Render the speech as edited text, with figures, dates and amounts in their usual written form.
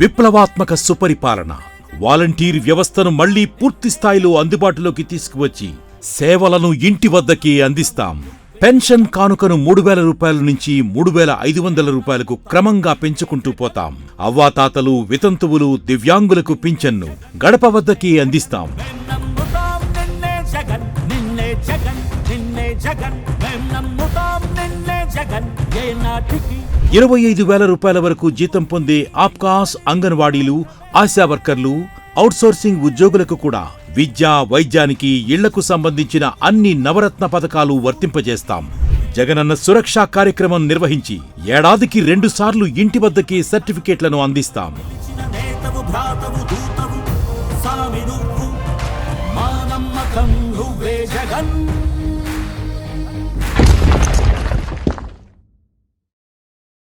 విప్లవాత్మక సుపరిపాలన, వాలంటీర్ వ్యవస్థను మళ్లీ పూర్తి స్థాయిలో అందుబాటులోకి తీసుకువచ్చి సేవలను ఇంటి వద్దకే అందిస్తాం. పెన్షన్ కానుకను 3,000 రూపాయల నుంచి 3,500 రూపాయలకు క్రమంగా పెంచుకుంటూ పోతాం. అవ్వాతాతలు, వితంతువులు, దివ్యాంగులకు పింఛన్ను గడప వద్దకే అందిస్తాం. 25,000 రూపాయల వరకు జీతం పొందే ఆప్కాస్, అంగన్వాడీలు, ఆశా వర్కర్లు, ఔట్సోర్సింగ్ ఉద్యోగులకు కూడా విద్యా, వైద్యానికి, ఇళ్లకు సంబంధించిన అన్ని నవరత్న పథకాలు వర్తింపజేస్తాం. జగనన్న సురక్ష కార్యక్రమం నిర్వహించి ఏడాదికి 2 సార్లు ఇంటి వద్దకే సర్టిఫికేట్లను అందిస్తాం. మా నమ్మకం నువ్వే జగన్.